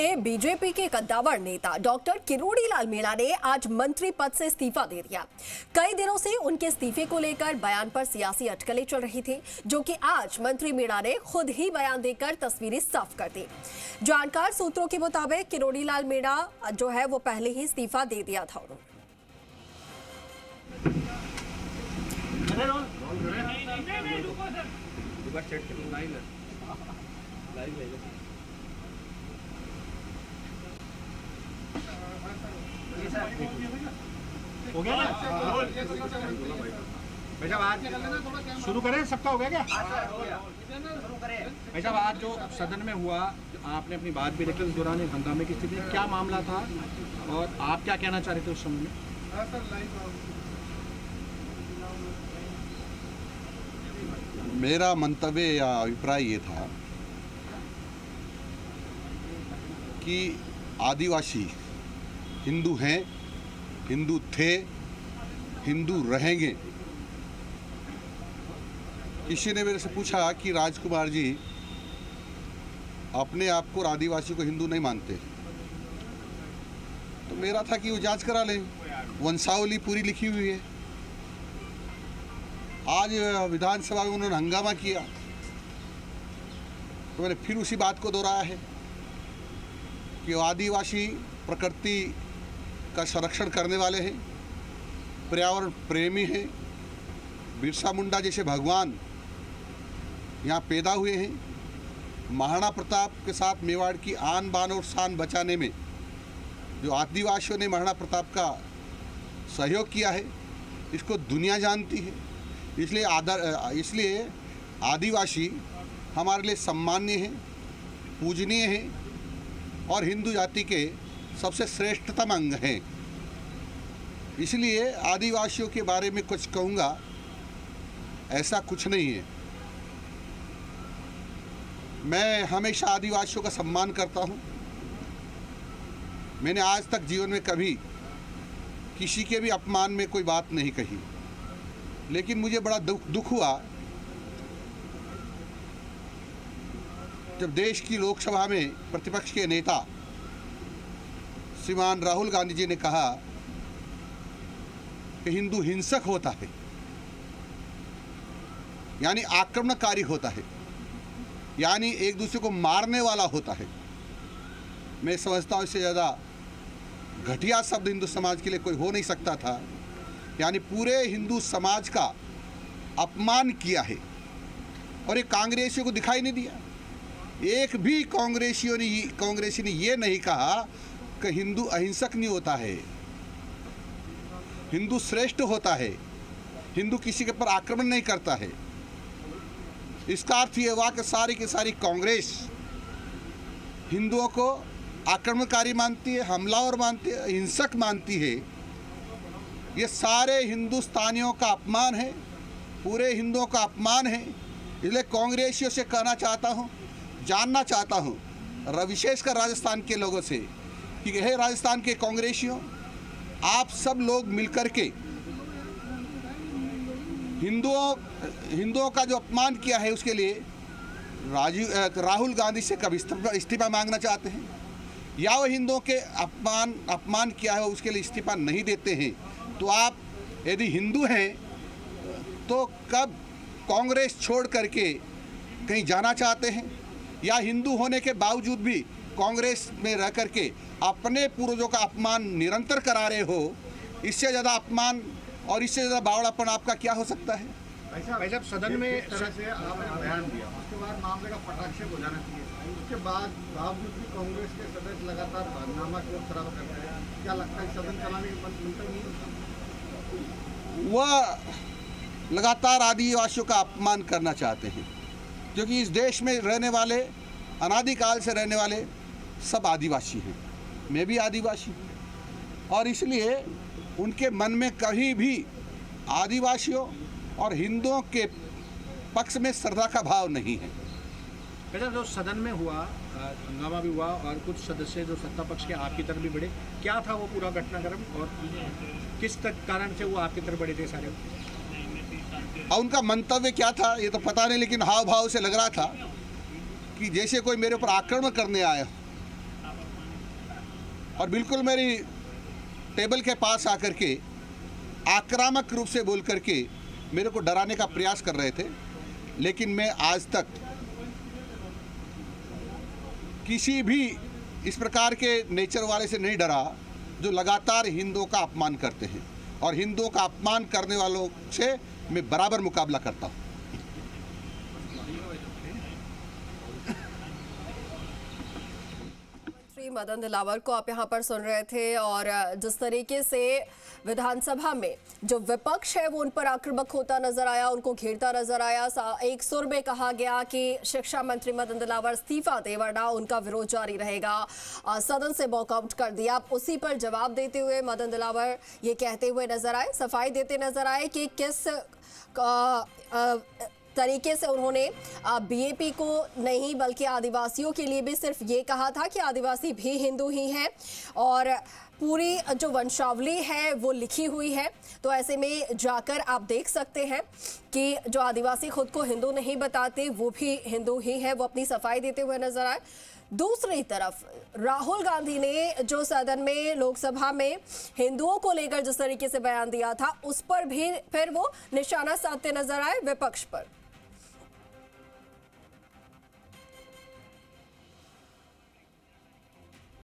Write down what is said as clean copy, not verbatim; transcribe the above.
BJP के कद्दावर नेता डॉक्टर किरोड़ी लाल मीणा ने आज मंत्री पद से इस्तीफा दे दिया। कई दिनों से उनके इस्तीफे को लेकर बयान पर सियासी अटकलें चल रही थी, जो कि आज मंत्री मीणा ने खुद ही बयान देकर तस्वीरें साफ कर दी। जानकार सूत्रों के मुताबिक किरोड़ी लाल मीणा जो है वो पहले ही इस्तीफा दे दिया था। हो गया क्या? भाई साहब आज शुरू करें, सबका हो गया क्या? भाई साहब आज जो सदन में हुआ, आपने अपनी बात भी रखी, उस दौरान हंगामे की स्थिति में क्या मामला था और आप क्या कहना चाह रहे थे उस समय में? मेरा मंतव्य या अभिप्राय ये था कि आदिवासी हिंदू हैं, हिंदू थे, हिंदू रहेंगे। किसी ने मेरे से पूछा कि राजकुमार जी अपने आप को आदिवासी को हिंदू नहीं मानते, तो मेरा था कि वो जांच करा लें। वंशावली पूरी लिखी हुई है। आज विधानसभा में उन्होंने हंगामा किया तो मैंने फिर उसी बात को दोहराया है कि आदिवासी प्रकृति का संरक्षण करने वाले हैं, पर्यावरण प्रेमी हैं, बिरसा मुंडा जैसे भगवान यहाँ पैदा हुए हैं। महाराणा प्रताप के साथ मेवाड़ की आन बान और शान बचाने में जो आदिवासियों ने महाराणा प्रताप का सहयोग किया है, इसको दुनिया जानती है। इसलिए आदिवासी हमारे लिए सम्माननीय हैं, पूजनीय हैं और हिंदू जाति के सबसे श्रेष्ठतम अंग हैं। इसलिए आदिवासियों के बारे में कुछ कहूँगा ऐसा कुछ नहीं है। मैं हमेशा आदिवासियों का सम्मान करता हूँ। मैंने आज तक जीवन में कभी किसी के भी अपमान में कोई बात नहीं कही, लेकिन मुझे बड़ा दुख हुआ जब देश की लोकसभा में प्रतिपक्ष के नेता श्रीमान राहुल गांधी जी ने कहा कि हिंदू हिंसक होता है, यानी आक्रमणकारी होता है, यानी एक दूसरे को मारने वाला होता है। मैं समझता हूँ इससे ज़्यादा घटिया शब्द हिंदू समाज के लिए कोई हो नहीं सकता था। यानी पूरे हिंदू समाज का अपमान किया है और ये कांग्रेसियों को दिखाई नहीं दिया। एक भी कांग्रेसी ने ये नहीं कहा कि हिंदू अहिंसक नहीं होता है, हिंदू श्रेष्ठ होता है, हिंदू किसी के ऊपर आक्रमण नहीं करता है। इसका अर्थ ये हुआ कि सारी की सारी कांग्रेस हिंदुओं को आक्रमणकारी मानती है, हमलावर मानती है, हिंसक मानती है। ये सारे हिंदुस्तानियों का अपमान है, पूरे हिंदुओं का अपमान है। इसलिए कांग्रेसियों से कहना चाहता हूँ, जानना चाहता हूँ, विशेषकर राजस्थान के लोगों से कि हे राजस्थान के कांग्रेसियों, आप सब लोग मिलकर के हिंदुओं का जो अपमान किया है उसके लिए राहुल गांधी से कभी इस्तीफा मांगना चाहते हैं, या वो हिंदुओं के अपमान किया है उसके लिए इस्तीफा नहीं देते हैं, तो आप यदि हिंदू हैं तो कब कांग्रेस छोड़ करके कहीं जाना चाहते हैं, या हिंदू होने के बावजूद भी कांग्रेस में रह करके अपने पूर्वजों का अपमान निरंतर करा रहे हो? इससे ज़्यादा अपमान और इससे ज़्यादा बावड़ापन आपका क्या हो सकता है? भाई साहब सदन में इस तरह से आपने बयान दिया, उसके बाद मामले का पटाक्षेप हो जाना चाहिए। उसके बाद बावजूद भी कांग्रेस के सदस्य लगातार हंगामा की ओर खराब कर रहे हैं। क्या लगता है सदन चलाने के मन मिलता नहीं है? वह लगातार आदिवासियों का अपमान करना चाहते हैं, क्योंकि इस देश में रहने वाले, अनादिकाल से रहने वाले सब आदिवासी हैं। मैं भी आदिवासी हूँ और इसलिए उनके मन में कहीं भी आदिवासियों और हिंदुओं के पक्ष में श्रद्धा का भाव नहीं है। जो सदन में हुआ, हंगामा भी हुआ और कुछ सदस्य जो सत्ता पक्ष के आपकी तरफ भी बढ़े, क्या था वो पूरा घटनाक्रम और किस कारण से वो आपकी तरफ बढ़े थे सारे? और उनका मंतव्य क्या था ये तो पता नहीं, लेकिन हाव भाव से लग रहा था कि जैसे कोई मेरे ऊपर आक्रमण करने आया हो। और बिल्कुल मेरी टेबल के पास आकर के आक्रामक रूप से बोल करके मेरे को डराने का प्रयास कर रहे थे। लेकिन मैं आज तक किसी भी इस प्रकार के नेचर वाले से नहीं डरा जो लगातार हिंदुओं का अपमान करते हैं, और हिंदुओं का अपमान करने वालों से मैं बराबर मुकाबला करता हूं। मदन दिलावर को आप यहां पर सुन रहे थे, और जिस तरीके से विधानसभा में जो विपक्ष है वो उन पर आक्रामक होता नजर आया, उनको घेरता नजर आया। एक सुर में कहा गया कि शिक्षा मंत्री मदन दिलावर इस्तीफा दे वरना उनका विरोध जारी रहेगा। सदन से वॉकआउट कर दिया। अब उसी पर जवाब देते हुए मदन दिलावर ये कहते हुए नजर आए, सफाई देते नजर आए कि किस तरीके से उन्होंने बीएपी को नहीं बल्कि आदिवासियों के लिए भी सिर्फ ये कहा था कि आदिवासी भी हिंदू ही हैं, और पूरी जो वंशावली है वो लिखी हुई है। तो ऐसे में जाकर आप देख सकते हैं कि जो आदिवासी खुद को हिंदू नहीं बताते वो भी हिंदू ही है, वो अपनी सफाई देते हुए नजर आए। दूसरी तरफ राहुल गांधी ने जो सदन में लोकसभा में हिंदुओं को लेकर जिस तरीके से बयान दिया था, उस पर भी फिर वो निशाना साधते नजर आए विपक्ष पर।